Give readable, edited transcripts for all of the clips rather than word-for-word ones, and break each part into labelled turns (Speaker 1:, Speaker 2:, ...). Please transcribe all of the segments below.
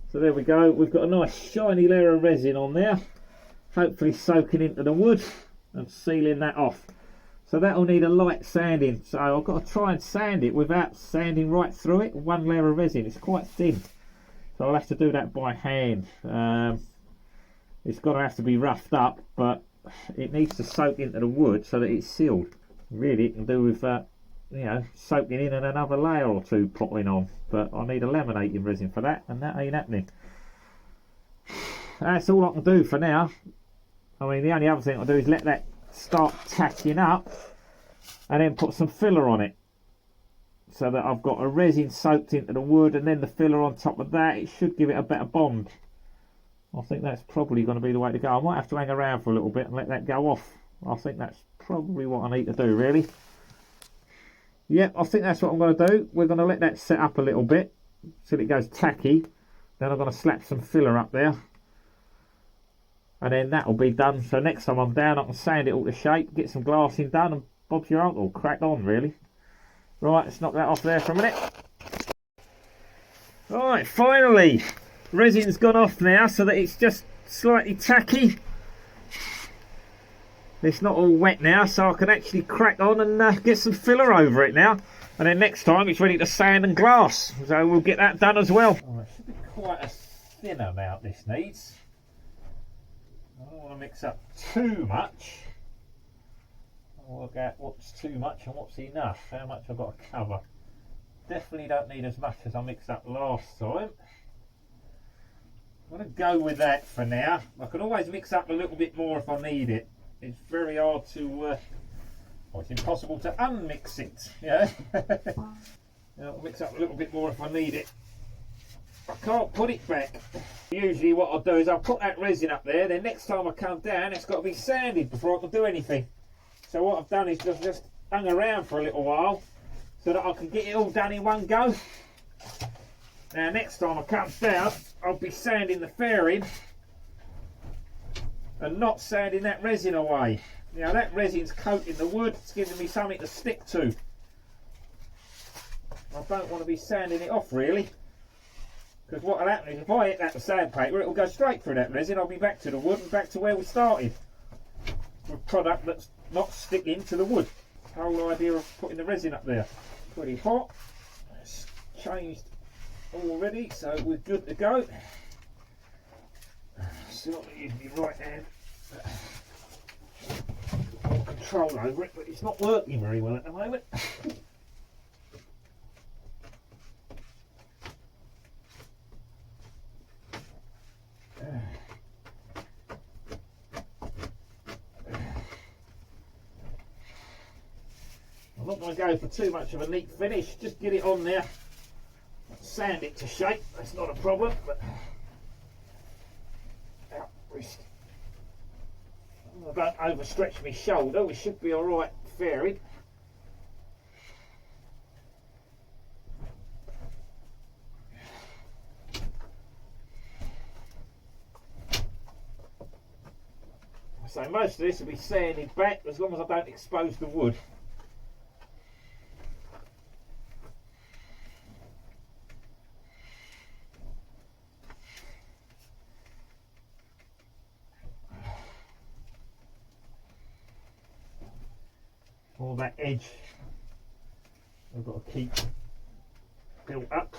Speaker 1: So there we go, we've got a nice shiny layer of resin on there, hopefully soaking into the wood and sealing that off. So that'll need a light sanding, so I've got to try and sand it without sanding right through it. One layer of resin, it's quite thin, so I'll have to do that by hand. It's got to have to be roughed up, but it needs to soak into the wood so that it's sealed. Really, it can do with you know, soaking in and another layer or two popping on, but I need a laminating resin for that, and that ain't happening. That's all I can do for now. I mean, the only other thing I'll do is let that start tacking up and then put some filler on it, so that I've got a resin soaked into the wood and then the filler on top of that. It should give it a better bond. I think that's probably going to be the way to go. I might have to hang around for a little bit and let that go off. I think that's probably what I need to do, really. Yep, I think that's what I'm going to do. We're going to let that set up a little bit till it goes tacky. Then I'm going to slap some filler up there, and then that'll be done. So next time I'm down, I can sand it all to shape, get some glassing done, and Bob's your uncle. Crack on, really. Right, let's knock that off there for a minute. Right, finally, resin's gone off now so that it's just slightly tacky. It's not all wet now, so I can actually crack on and get some filler over it now. And then next time it's ready to sand and glass, so we'll get that done as well. Oh, it should be quite a thin amount this needs. I don't want to mix up too much. I'll work out what's too much and what's enough, how much I've got to cover. Definitely don't need as much as I mixed up last time. I'm going to go with that for now. I can always mix up a little bit more if I need it. It's very hard to, well, it's impossible to unmix it, yeah. I'll mix up a little bit more if I need it. I can't put it back. Usually what I'll do is I'll put that resin up there, then next time I come down it's got to be sanded before I can do anything. So what I've done is just hung around for a little while so that I can get it all done in one go. Now next time I come down, I'll be sanding the fairing and not sanding that resin away. Now that resin's coating the wood, it's giving me something to stick to. I don't want to be sanding it off really, because what will happen is if I hit that with sandpaper, it will go straight through that resin. I'll be back to the wood and back to where we started, with product that's not sticking to the wood. The whole idea of putting the resin up there. Pretty hot. It's changed already, so we're good to go. Still not using my right hand. More control over it, but it's not working very well at the moment. I'm not going to go for too much of a neat finish, just get it on there, sand it to shape, that's not a problem, but out wrist. I don't overstretch my shoulder, we should be alright fairing. So most of this will be sanded back as long as I don't expose the wood. All that edge I've got to keep built up.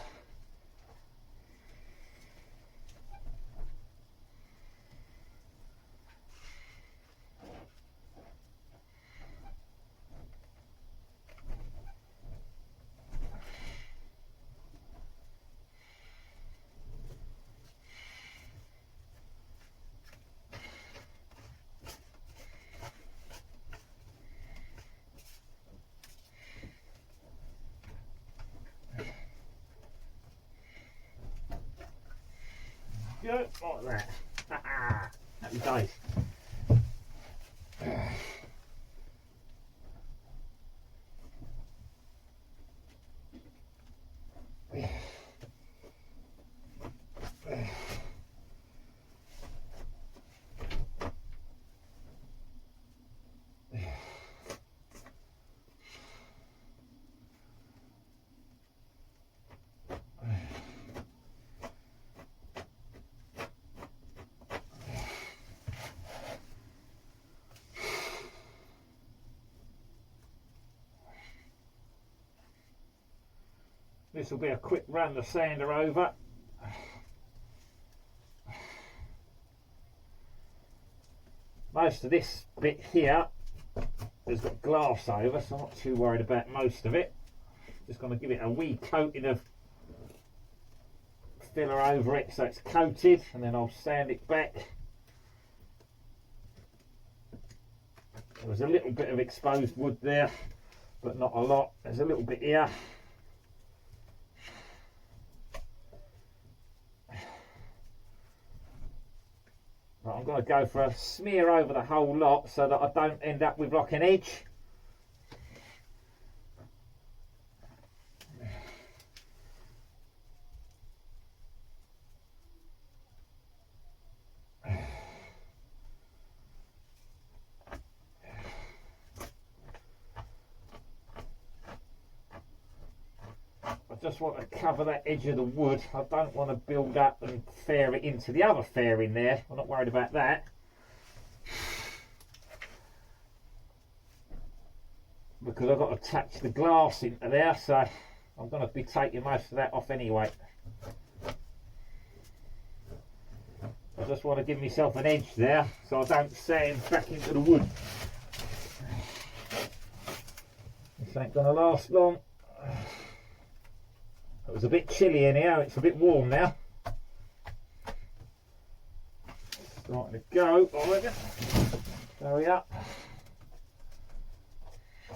Speaker 1: Go like that. Happy days. this will be a quick run the sander over. Most of this bit here has got glass over, so I'm not too worried about most of it. Just going to give it a wee coating of filler over it so it's coated, and then I'll sand it back. There was a little bit of exposed wood there, but not a lot. There's a little bit here. But I'm going to go for a smear over the whole lot so that I don't end up with like an edge. I just want to cover that edge of the wood. I don't want to build up and fare it into the other fairing there. I'm not worried about that. Because I've got to attach the glass into there, so I'm going to be taking most of that off anyway. I just want to give myself an edge there so I don't sand back into the wood. This ain't going to last long. It was a bit chilly in here, it's a bit warm now. Starting to go, I reckon. Hurry up.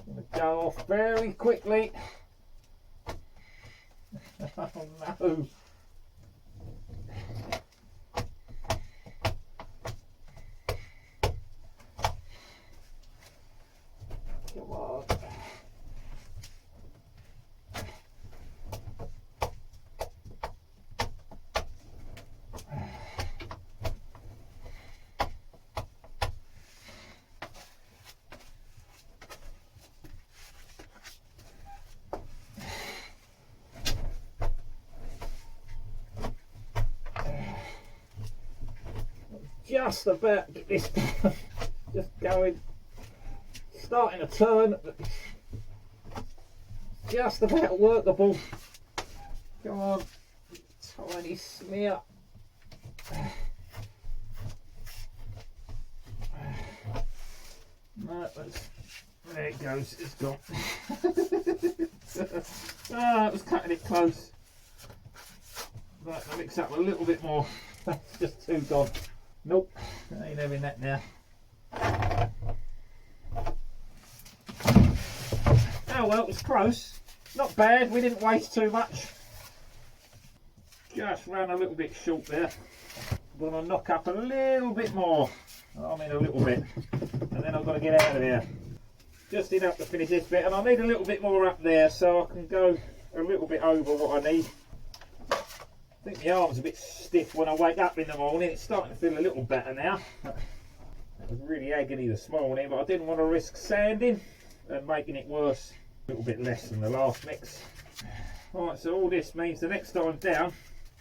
Speaker 1: Going to go off very quickly. Oh no. Come on. Just about get this just going, starting to turn, just about workable. Come on, tiny smear. No, there it goes, it's gone. Ah, it was cutting it close. Right, I'll mix up a little bit more. That's just too gone. Nope, I ain't having that now. Oh well, it was close. Not bad, we didn't waste too much. Just ran a little bit short there. I'm going to knock up a little bit more. I mean a little bit. And then I've got to get out of here. Just enough to finish this bit, and I need a little bit more up there so I can go a little bit over what I need. I think my arm's a bit stiff when I wake up in the morning. It's starting to feel a little better now. It was really agony this morning, but I didn't want to risk sanding and making it worse. A little bit less than the last mix. Alright, so all this means the next time down,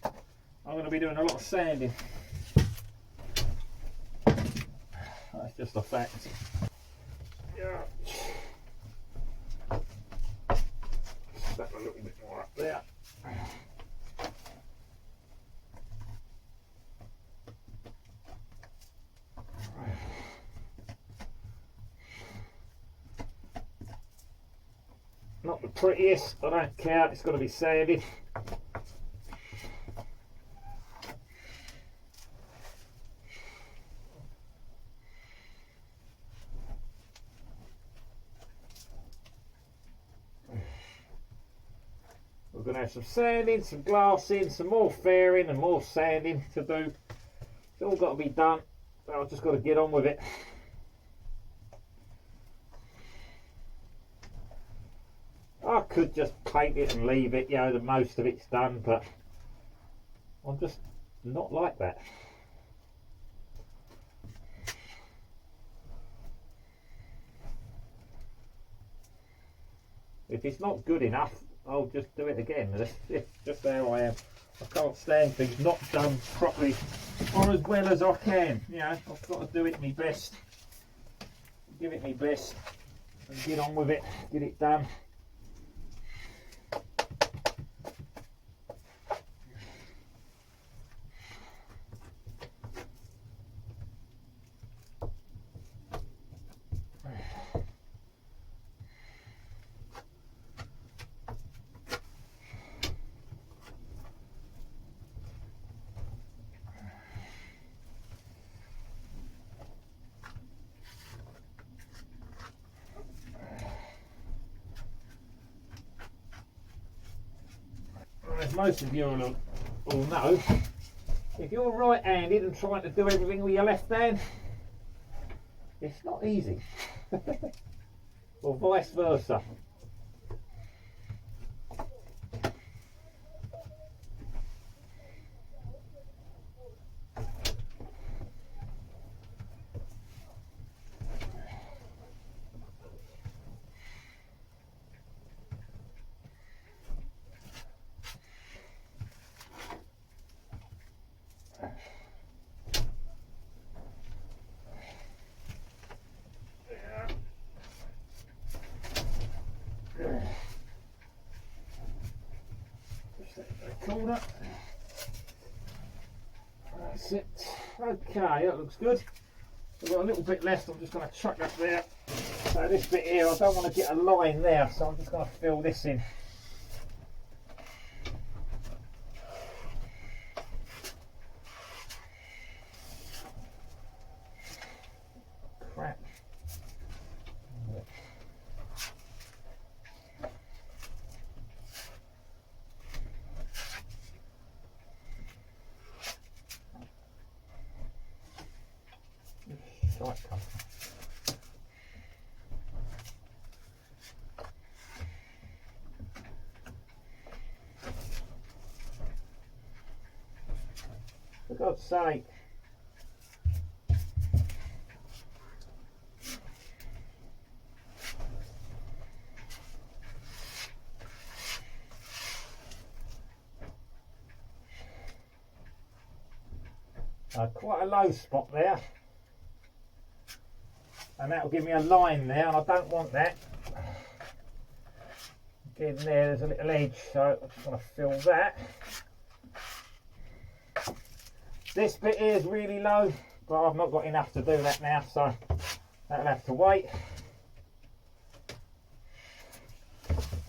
Speaker 1: I'm going to be doing a lot of sanding. That's just a fact. Yeah. Step a little bit more up there. Not the prettiest, I don't care, it's got to be sanded. We're going to have some sanding, some glassing, some more fairing and more sanding to do. It's all got to be done, so I've just got to get on with it. I could just paint it and leave it, you know, the most of it's done, but I'm just not like that. If it's not good enough, I'll just do it again. That's just how I am. I can't stand things not done properly or as well as I can. You know, I've got to do it my best. Give it my best and get on with it, get it done. as most of you all know, if you're right-handed and trying to do everything with your left hand, it's not easy. Or vice versa. Corner. That's it. Okay, that looks good. We've got a little bit left. I'm just going to chuck that there. So this bit here, I don't want to get a line there, so I'm just going to fill this in. Crap. For God's sake. Quite a low spot there, and that will give me a line there, and I don't want that. Again, there's a little edge, so I just want to fill that. This bit here is really low, but I've not got enough to do that now, so that'll have to wait.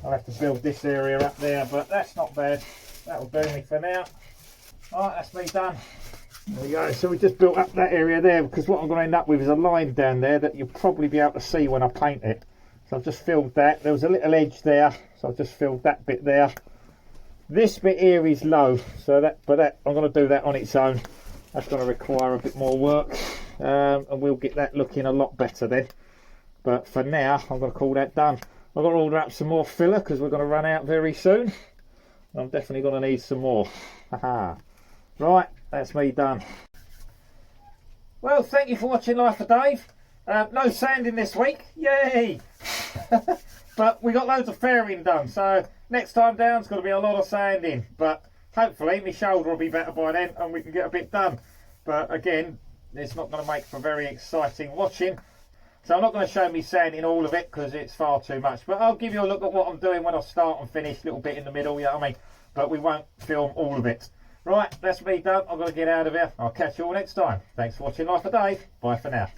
Speaker 1: I'll have to build this area up there, but that's not bad. That'll do me for now. Alright, that's me done. There we go. So we just built up that area there, because what I'm going to end up with is a line down there that you'll probably be able to see when I paint it. So I've just filled that. There was a little edge there, so I've just filled that bit there. This bit here is low, so that I'm going to do that on its own. That's going to require a bit more work, and we'll get that looking a lot better then. But for now, I'm going to call that done. I've got to order up some more filler because we're going to run out very soon. I'm definitely going to need some more. Haha. Right, that's me done. Well, thank you for watching Life of Dave. No sanding this week, yay! But we got loads of fairing done, so next time down's going to be a lot of sanding. But hopefully my shoulder will be better by then and we can get a bit done. But again, it's not going to make for very exciting watching. So I'm not going to show me sanding all of it because it's far too much. But I'll give you a look at what I'm doing when I start and finish, a little bit in the middle, you know what I mean? But we won't film all of it. Right, that's me done. I'm going to get out of here. I'll catch you all next time. Thanks for watching Life of Dave. Bye for now.